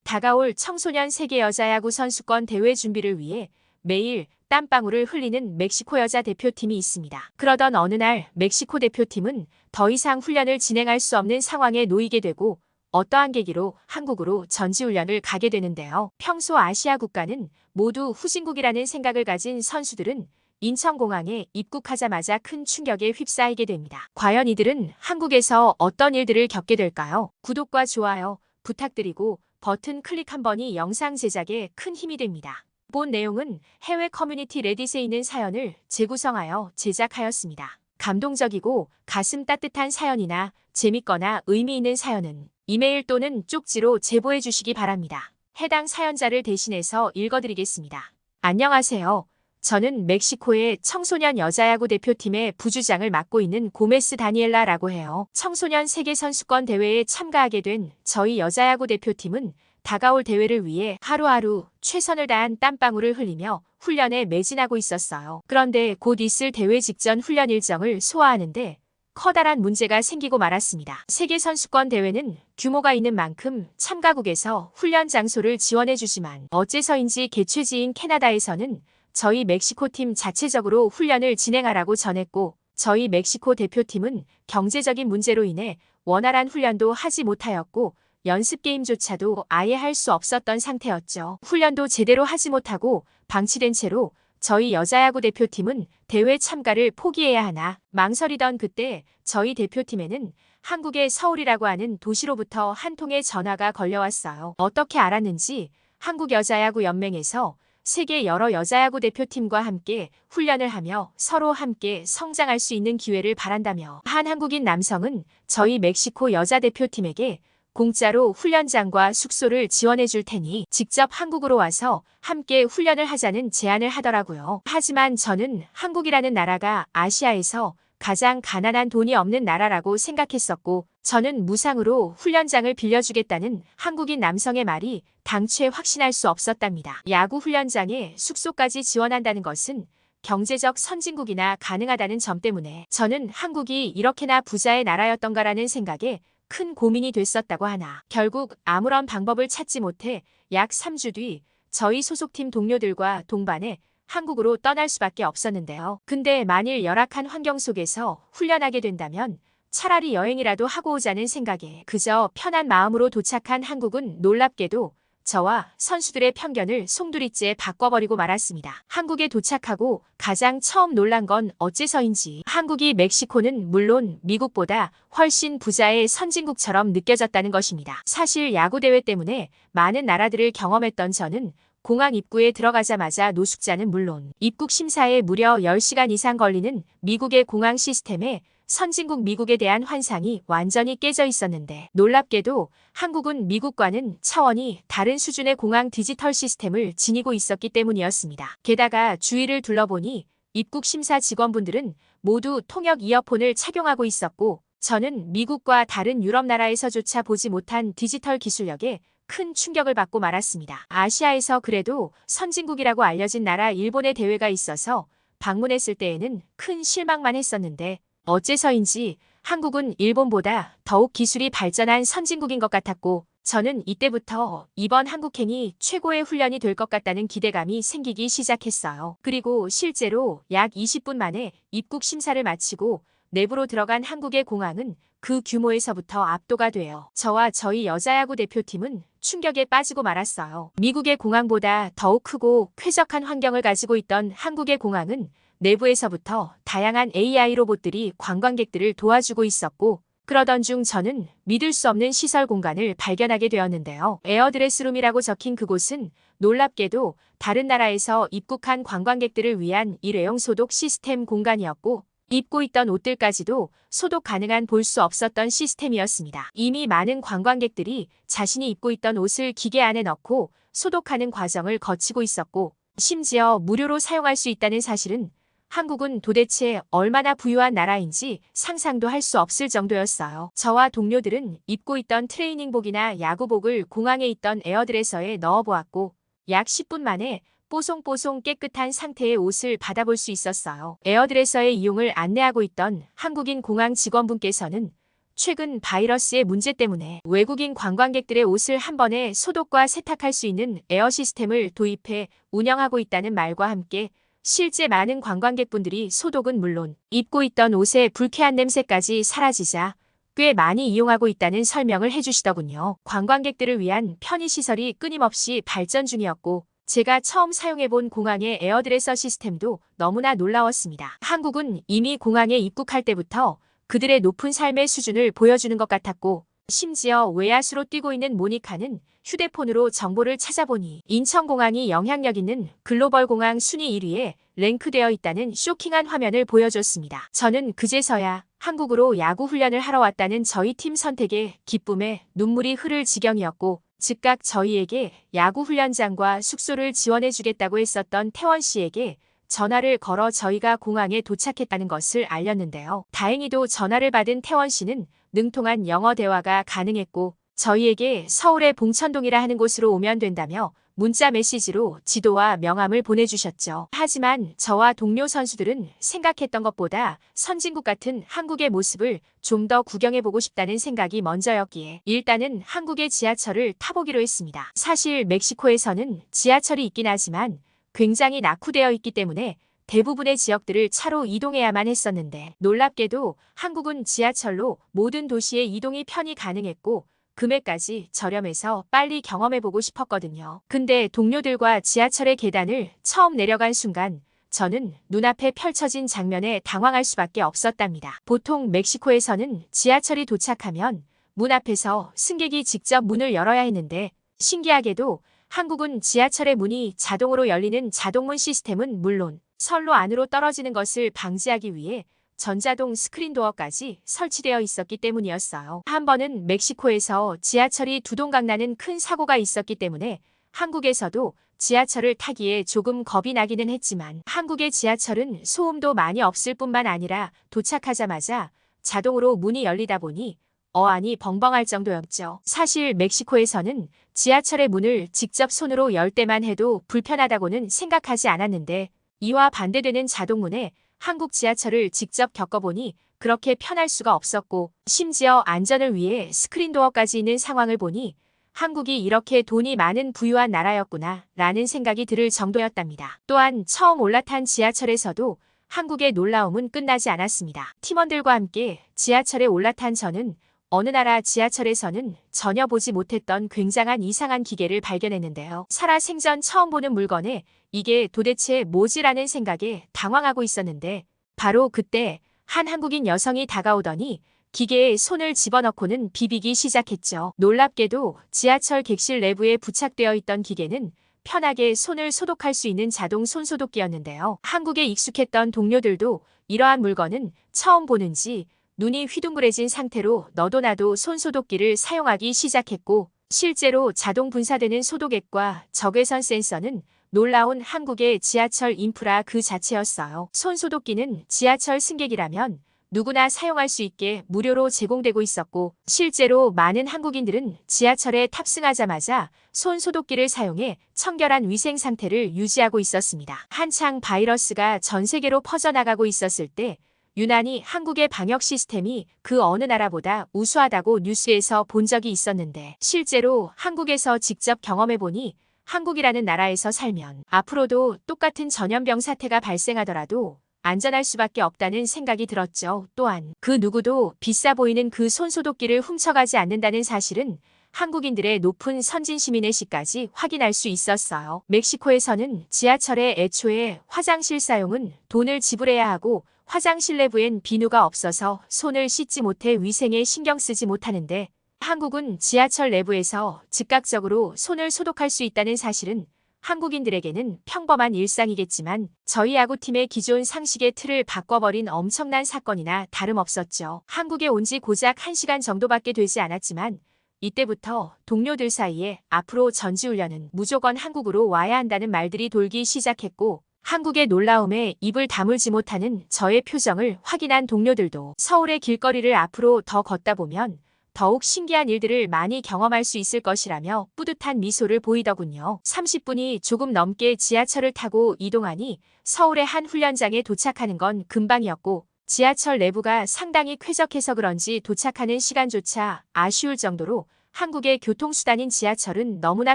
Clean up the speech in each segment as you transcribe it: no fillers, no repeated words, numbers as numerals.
다가올 청소년 세계 여자야구 선수권 대회 준비를 위해 매일 땀방울을 흘리는 멕시코 여자 대표팀이 있습니다. 그러던 어느 날 멕시코 대표팀은 더 이상 훈련을 진행할 수 없는 상황에 놓이게 되고 어떠한 계기로 한국으로 전지훈련을 가게 되는데요. 평소 아시아 국가는 모두 후진국이라는 생각을 가진 선수들은 인천공항에 입국하자마자 큰 충격에 휩싸이게 됩니다. 과연 이들은 한국에서 어떤 일들을 겪게 될까요? 구독과 좋아요 부탁드리고 버튼 클릭 한 번이 영상 제작에 큰 힘이 됩니다. 본 내용은 해외 커뮤니티 레딧에 있는 사연을 재구성하여 제작하였습니다. 감동적이고 가슴 따뜻한 사연이나 재밌거나 의미 있는 사연은 이메일 또는 쪽지로 제보해 주시기 바랍니다. 해당 사연자를 대신해서 읽어드리겠습니다. 안녕하세요. 저는 멕시코의 청소년 여자야구 대표팀의 부주장을 맡고 있는 고메스 다니엘라라고 해요. 청소년 세계선수권 대회에 참가하게 된 저희 여자야구 대표팀은 다가올 대회를 위해 하루하루 최선을 다한 땀방울을 흘리며 훈련에 매진하고 있었어요. 그런데 곧 있을 대회 직전 훈련 일정을 소화하는데 커다란 문제가 생기고 말았습니다. 세계선수권 대회는 규모가 있는 만큼 참가국에서 훈련 장소를 지원해주지만 어째서인지 개최지인 캐나다에서는 저희 멕시코 팀 자체적으로 훈련을 진행하라고 전했고 저희 멕시코 대표팀은 경제적인 문제로 인해 원활한 훈련도 하지 못하였고 연습 게임조차도 아예 할 수 없었던 상태였죠. 훈련도 제대로 하지 못하고 방치된 채로 저희 여자야구 대표팀은 대회 참가를 포기해야 하나 망설이던 그때 저희 대표팀에는 한국의 서울이라고 하는 도시로부터 한 통의 전화가 걸려왔어요. 어떻게 알았는지 한국여자야구연맹에서 세계 여러 여자야구 대표팀과 함께 훈련을 하며 서로 함께 성장할 수 있는 기회를 바란다며 한 한국인 남성은 저희 멕시코 여자 대표팀에게 공짜로 훈련장과 숙소를 지원해 줄 테니 직접 한국으로 와서 함께 훈련을 하자는 제안을 하더라고요. 하지만 저는 한국이라는 나라가 아시아에서 가장 가난한 돈이 없는 나라라고 생각했었고 저는 무상으로 훈련장을 빌려주겠다는 한국인 남성의 말이 당최 확신할 수 없었답니다. 야구 훈련장에 숙소까지 지원한다는 것은 경제적 선진국이나 가능하다는 점 때문에 저는 한국이 이렇게나 부자의 나라였던가라는 생각에 큰 고민이 됐었다고 하나 결국 아무런 방법을 찾지 못해 약 3주 뒤 저희 소속팀 동료들과 동반해 한국으로 떠날 수밖에 없었는데요. 근데 만일 열악한 환경 속에서 훈련하게 된다면 차라리 여행이라도 하고 오자는 생각에 그저 편한 마음으로 도착한 한국은 놀랍게도 저와 선수들의 편견을 송두리째 바꿔버리고 말았습니다. 한국에 도착하고 가장 처음 놀란 건 어째서인지 한국이 멕시코는 물론 미국보다 훨씬 부자의 선진국처럼 느껴졌다는 것입니다. 사실 야구대회 때문에 많은 나라들을 경험했던 저는 공항 입구에 들어가자마자 노숙자는 물론 입국 심사에 무려 10시간 이상 걸리는 미국의 공항 시스템에 선진국 미국에 대한 환상이 완전히 깨져 있었는데 놀랍게도 한국은 미국과는 차원이 다른 수준의 공항 디지털 시스템을 지니고 있었기 때문이었습니다. 게다가 주위를 둘러보니 입국 심사 직원분들은 모두 통역 이어폰을 착용하고 있었고 저는 미국과 다른 유럽 나라에서조차 보지 못한 디지털 기술력에 큰 충격을 받고 말았습니다. 아시아에서 그래도 선진국이라고 알려진 나라 일본의 대회가 있어서 방문했을 때에는 큰 실망만 했었는데 어째서인지 한국은 일본보다 더욱 기술이 발전한 선진국인 것 같았고 저는 이때부터 이번 한국행이 최고의 훈련이 될 것 같다는 기대감이 생기기 시작했어요. 그리고 실제로 약 20분 만에 입국 심사를 마치고 내부로 들어간 한국의 공항은 그 규모에서부터 압도가 되어 저와 저희 여자야구 대표팀은 충격에 빠지고 말았어요. 미국의 공항보다 더욱 크고 쾌적한 환경을 가지고 있던 한국의 공항은 내부에서부터 다양한 AI 로봇들이 관광객들을 도와주고 있었고 그러던 중 저는 믿을 수 없는 시설 공간을 발견하게 되었는데요. 에어드레스룸이라고 적힌 그곳은 놀랍게도 다른 나라에서 입국한 관광객들을 위한 일회용 소독 시스템 공간이었고 입고 있던 옷들까지도 소독 가능한 볼 수 없었던 시스템이었습니다. 이미 많은 관광객들이 자신이 입고 있던 옷을 기계 안에 넣고 소독하는 과정을 거치고 있었고 심지어 무료로 사용할 수 있다는 사실은 한국은 도대체 얼마나 부유한 나라인지 상상도 할 수 없을 정도였어요. 저와 동료들은 입고 있던 트레이닝복이나 야구복을 공항에 있던 에어드레서에 넣어보았고 약 10분 만에 뽀송뽀송 깨끗한 상태의 옷을 받아볼 수 있었어요. 에어드레서의 이용을 안내하고 있던 한국인 공항 직원분께서는 최근 바이러스의 문제 때문에 외국인 관광객들의 옷을 한 번에 소독과 세탁할 수 있는 에어 시스템을 도입해 운영하고 있다는 말과 함께 실제 많은 관광객분들이 소독은 물론 입고 있던 옷의 불쾌한 냄새까지 사라지자 꽤 많이 이용하고 있다는 설명을 해주시더군요. 관광객들을 위한 편의시설이 끊임없이 발전 중이었고 제가 처음 사용해본 공항의 에어드레서 시스템도 너무나 놀라웠습니다. 한국은 이미 공항에 입국할 때부터 그들의 높은 삶의 수준을 보여주는 것 같았고 심지어 외야수로 뛰고 있는 모니카는 휴대폰으로 정보를 찾아보니 인천공항이 영향력 있는 글로벌 공항 순위 1위에 랭크되어 있다는 쇼킹한 화면을 보여줬습니다. 저는 그제서야 한국으로 야구 훈련을 하러 왔다는 저희 팀 선택에 기쁨에 눈물이 흐를 지경이었고 즉각 저희에게 야구 훈련장과 숙소를 지원해주겠다고 했었던 태원 씨에게 전화를 걸어 저희가 공항에 도착했다는 것을 알렸는데요. 다행히도 전화를 받은 태원 씨는 능통한 영어 대화가 가능했고 저희에게 서울의 봉천동이라 하는 곳으로 오면 된다며 문자 메시지로 지도와 명함을 보내주셨죠. 하지만 저와 동료 선수들은 생각했던 것보다 선진국 같은 한국의 모습을 좀 더 구경해보고 싶다는 생각이 먼저였기에 일단은 한국의 지하철을 타보기로 했습니다. 사실 멕시코에서는 지하철이 있긴 하지만 굉장히 낙후되어 있기 때문에 대부분의 지역들을 차로 이동해야만 했었는데 놀랍게도 한국은 지하철로 모든 도시의 이동이 편히 가능했고 금액까지 저렴해서 빨리 경험해보고 싶었거든요. 근데 동료들과 지하철의 계단을 처음 내려간 순간 저는 눈앞에 펼쳐진 장면에 당황할 수밖에 없었답니다. 보통 멕시코에서는 지하철이 도착하면 문 앞에서 승객이 직접 문을 열어야 했는데 신기하게도 한국은 지하철의 문이 자동으로 열리는 자동문 시스템은 물론 선로 안으로 떨어지는 것을 방지하기 위해 전자동 스크린 도어까지 설치되어 있었기 때문이었어요. 한 번은 멕시코에서 지하철이 두동강 나는 큰 사고가 있었기 때문에 한국에서도 지하철을 타기에 조금 겁이 나기는 했지만 한국의 지하철은 소음도 많이 없을 뿐만 아니라 도착하자마자 자동으로 문이 열리다 보니 어안이 벙벙할 정도였죠. 사실 멕시코에서는 지하철의 문을 직접 손으로 열 때만 해도 불편하다고는 생각하지 않았는데 이와 반대되는 자동문에 한국 지하철을 직접 겪어보니 그렇게 편할 수가 없었고 심지어 안전을 위해 스크린도어까지 있는 상황을 보니 한국이 이렇게 돈이 많은 부유한 나라였구나 라는 생각이 들을 정도였답니다. 또한 처음 올라탄 지하철에서도 한국의 놀라움은 끝나지 않았습니다. 팀원들과 함께 지하철에 올라탄 저는 어느 나라 지하철에서는 전혀 보지 못했던 굉장한 이상한 기계를 발견했는데요. 살아생전 처음 보는 물건에 이게 도대체 뭐지라는 생각에 당황하고 있었는데 바로 그때 한 한국인 여성이 다가오더니 기계에 손을 집어넣고는 비비기 시작했죠. 놀랍게도 지하철 객실 내부에 부착되어 있던 기계는 편하게 손을 소독할 수 있는 자동 손소독기였는데요. 한국에 익숙했던 동료들도 이러한 물건은 처음 보는지 눈이 휘둥그레진 상태로 너도 나도 손소독기를 사용하기 시작했고 실제로 자동 분사되는 소독액과 적외선 센서는 놀라운 한국의 지하철 인프라 그 자체였어요. 손소독기는 지하철 승객이라면 누구나 사용할 수 있게 무료로 제공되고 있었고 실제로 많은 한국인들은 지하철에 탑승하자마자 손소독기를 사용해 청결한 위생 상태를 유지하고 있었습니다. 한창 바이러스가 전 세계로 퍼져나가고 있었을 때 유난히 한국의 방역 시스템이 그 어느 나라보다 우수하다고 뉴스에서 본 적이 있었는데 실제로 한국에서 직접 경험해보니 한국이라는 나라에서 살면 앞으로도 똑같은 전염병 사태가 발생하더라도 안전할 수밖에 없다는 생각이 들었죠. 또한 그 누구도 비싸 보이는 그 손소독기를 훔쳐가지 않는다는 사실은 한국인들의 높은 선진시민의식까지 확인할 수 있었어요. 멕시코에서는 지하철의 애초에 화장실 사용은 돈을 지불해야 하고 화장실 내부엔 비누가 없어서 손을 씻지 못해 위생에 신경 쓰지 못하는데 한국은 지하철 내부에서 즉각적으로 손을 소독할 수 있다는 사실은 한국인들에게는 평범한 일상이겠지만 저희 야구팀의 기존 상식의 틀을 바꿔버린 엄청난 사건이나 다름없었죠. 한국에 온 지 고작 1시간 정도밖에 되지 않았지만 이때부터 동료들 사이에 앞으로 전지훈련은 무조건 한국으로 와야 한다는 말들이 돌기 시작했고 한국의 놀라움에 입을 다물지 못하는 저의 표정을 확인한 동료들도 서울의 길거리를 앞으로 더 걷다 보면 더욱 신기한 일들을 많이 경험할 수 있을 것이라며 뿌듯한 미소를 보이더군요. 30분이 조금 넘게 지하철을 타고 이동하니 서울의 한 훈련장에 도착하는 건 금방이었고 지하철 내부가 상당히 쾌적해서 그런지 도착하는 시간조차 아쉬울 정도로 한국의 교통수단인 지하철은 너무나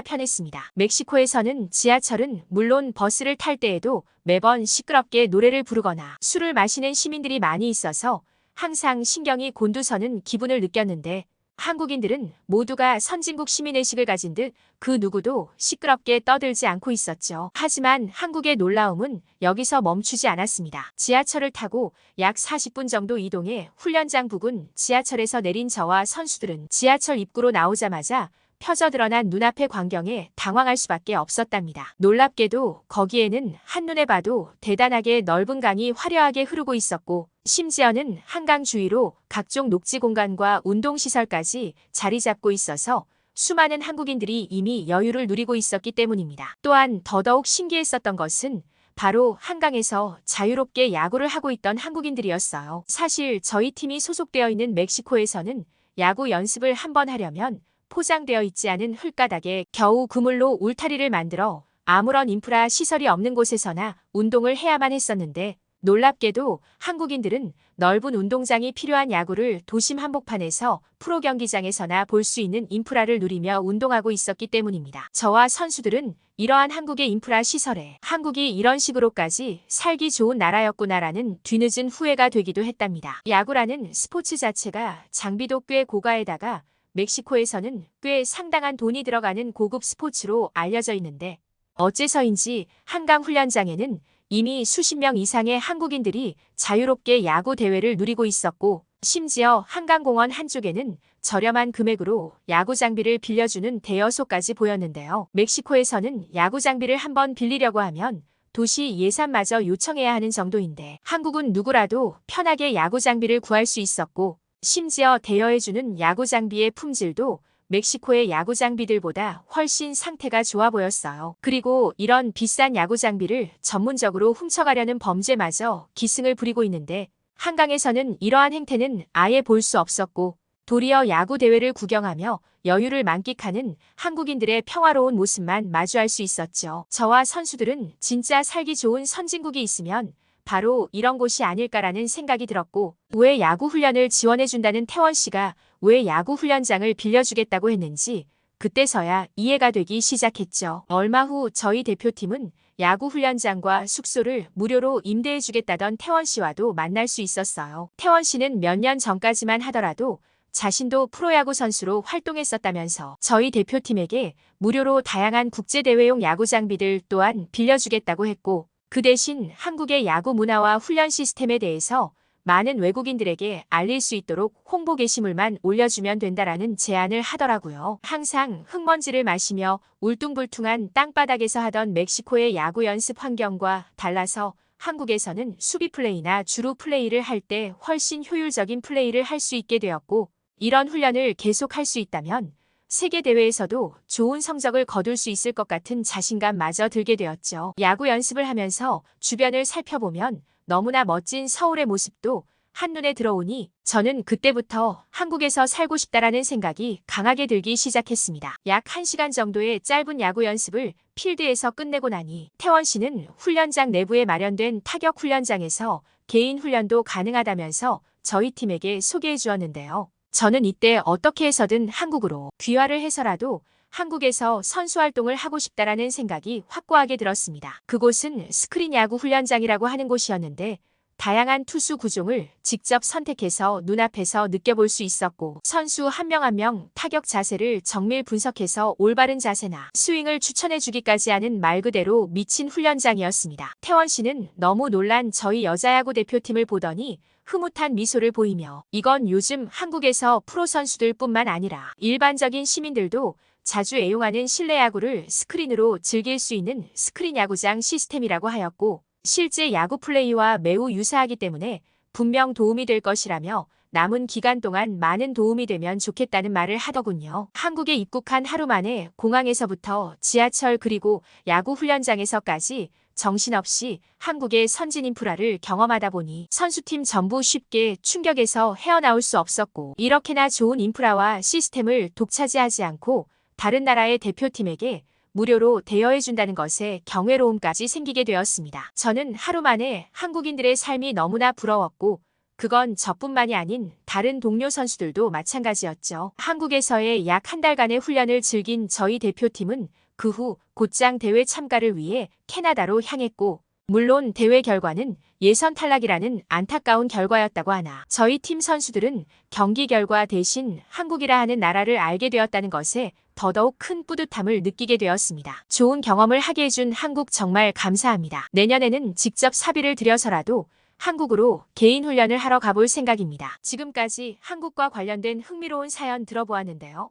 편했습니다. 멕시코에서는 지하철은 물론 버스를 탈 때에도 매번 시끄럽게 노래를 부르거나 술을 마시는 시민들이 많이 있어서 항상 신경이 곤두서는 기분을 느꼈는데, 한국인들은 모두가 선진국 시민의식을 가진 듯 그 누구도 시끄럽게 떠들지 않고 있었죠. 하지만 한국의 놀라움은 여기서 멈추지 않았습니다. 지하철을 타고 약 40분 정도 이동해 훈련장 부근 지하철에서 내린 저와 선수들은 지하철 입구로 나오자마자 펴져 드러난 눈앞의 광경에 당황할 수밖에 없었답니다. 놀랍게도 거기에는 한눈에 봐도 대단하게 넓은 강이 화려하게 흐르고 있었고, 심지어는 한강 주위로 각종 녹지 공간과 운동시설까지 자리 잡고 있어서 수많은 한국인들이 이미 여유를 누리고 있었기 때문입니다. 또한 더더욱 신기했었던 것은 바로 한강에서 자유롭게 야구를 하고 있던 한국인들이었어요. 사실 저희 팀이 소속되어 있는 멕시코에서는 야구 연습을 한번 하려면 포장되어 있지 않은 흙가닥에 겨우 그물로 울타리를 만들어 아무런 인프라 시설이 없는 곳에서나 운동을 해야만 했었는데, 놀랍게도 한국인들은 넓은 운동장이 필요한 야구를 도심 한복판에서 프로 경기장에서나 볼 수 있는 인프라를 누리며 운동하고 있었기 때문입니다. 저와 선수들은 이러한 한국의 인프라 시설에 한국이 이런 식으로까지 살기 좋은 나라였구나라는 뒤늦은 후회가 되기도 했답니다. 야구라는 스포츠 자체가 장비도 꽤 고가에다가 멕시코에서는 꽤 상당한 돈이 들어가는 고급 스포츠로 알려져 있는데, 어째서인지 한강 훈련장에는 이미 수십 명 이상의 한국인들이 자유롭게 야구 대회를 누리고 있었고, 심지어 한강공원 한쪽에는 저렴한 금액으로 야구 장비를 빌려주는 대여소까지 보였는데요. 멕시코에서는 야구 장비를 한번 빌리려고 하면 도시 예산마저 요청해야 하는 정도인데, 한국은 누구라도 편하게 야구 장비를 구할 수 있었고, 심지어 대여해주는 야구 장비의 품질도 멕시코의 야구 장비들보다 훨씬 상태가 좋아 보였어요. 그리고 이런 비싼 야구 장비를 전문적으로 훔쳐가려는 범죄마저 기승을 부리고 있는데, 한강에서는 이러한 행태는 아예 볼 수 없었고, 도리어 야구 대회를 구경하며 여유를 만끽하는 한국인들의 평화로운 모습만 마주할 수 있었죠. 저와 선수들은 진짜 살기 좋은 선진국이 있으면 바로 이런 곳이 아닐까라는 생각이 들었고, 왜 야구 훈련을 지원해준다는 태원 씨가 왜 야구 훈련장을 빌려주겠다고 했는지 그때서야 이해가 되기 시작했죠. 얼마 후 저희 대표팀은 야구 훈련장과 숙소를 무료로 임대해주겠다던 태원 씨와도 만날 수 있었어요. 태원 씨는 몇 년 전까지만 하더라도 자신도 프로야구 선수로 활동했었다면서 저희 대표팀에게 무료로 다양한 국제대회용 야구 장비들 또한 빌려주겠다고 했고, 그 대신 한국의 야구 문화와 훈련 시스템에 대해서 많은 외국인들에게 알릴 수 있도록 홍보 게시물만 올려주면 된다라는 제안을 하더라고요. 항상 흙먼지를 마시며 울퉁불퉁한 땅바닥에서 하던 멕시코의 야구 연습 환경과 달라서 한국에서는 수비 플레이나 주루 플레이를 할 때 훨씬 효율적인 플레이를 할 수 있게 되었고, 이런 훈련을 계속 할 수 있다면 세계대회에서도 좋은 성적을 거둘 수 있을 것 같은 자신감마저 들게 되었죠. 야구 연습을 하면서 주변을 살펴보면 너무나 멋진 서울의 모습도 한눈에 들어오니 저는 그때부터 한국에서 살고 싶다라는 생각이 강하게 들기 시작했습니다. 약 1시간 정도의 짧은 야구 연습을 필드에서 끝내고 나니 태원 씨는 훈련장 내부에 마련된 타격 훈련장에서 개인 훈련도 가능하다면서 저희 팀에게 소개해 주었는데요. 저는 이때 어떻게 해서든 한국으로 귀화를 해서라도 한국에서 선수 활동을 하고 싶다라는 생각이 확고하게 들었습니다. 그곳은 스크린 야구 훈련장이라고 하는 곳이었는데, 다양한 투수 구종을 직접 선택해서 눈앞에서 느껴볼 수 있었고, 선수 한 명 한 명 타격 자세를 정밀 분석해서 올바른 자세나 스윙을 추천해주기까지 하는 말 그대로 미친 훈련장이었습니다. 태원 씨는 너무 놀란 저희 여자야구 대표팀을 보더니 흐뭇한 미소를 보이며, 이건 요즘 한국에서 프로 선수들뿐만 아니라 일반적인 시민들도 자주 애용하는 실내 야구를 스크린으로 즐길 수 있는 스크린 야구장 시스템이라고 하였고, 실제 야구 플레이와 매우 유사하기 때문에 분명 도움이 될 것이라며 남은 기간 동안 많은 도움이 되면 좋겠다는 말을 하더군요. 한국에 입국한 하루 만에 공항에서부터 지하철 그리고 야구 훈련장에서까지 정신없이 한국의 선진 인프라를 경험하다 보니 선수팀 전부 쉽게 충격에서 헤어나올 수 없었고, 이렇게나 좋은 인프라와 시스템을 독차지하지 않고 다른 나라의 대표팀에게 무료로 대여해준다는 것에 경외로움까지 생기게 되었습니다. 저는 하루 만에 한국인들의 삶이 너무나 부러웠고, 그건 저뿐만이 아닌 다른 동료 선수들도 마찬가지였죠. 한국에서의 약 한 달간의 훈련을 즐긴 저희 대표팀은 그 후 곧장 대회 참가를 위해 캐나다로 향했고, 물론 대회 결과는 예선 탈락이라는 안타까운 결과였다고 하나 저희 팀 선수들은 경기 결과 대신 한국이라 하는 나라를 알게 되었다는 것에 더더욱 큰 뿌듯함을 느끼게 되었습니다. 좋은 경험을 하게 해준 한국 정말 감사합니다. 내년에는 직접 사비를 들여서라도 한국으로 개인 훈련을 하러 가볼 생각입니다. 지금까지 한국과 관련된 흥미로운 사연 들어보았는데요.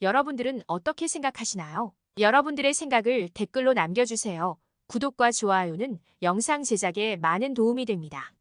여러분들은 어떻게 생각하시나요? 여러분들의 생각을 댓글로 남겨주세요. 구독과 좋아요는 영상 제작에 많은 도움이 됩니다.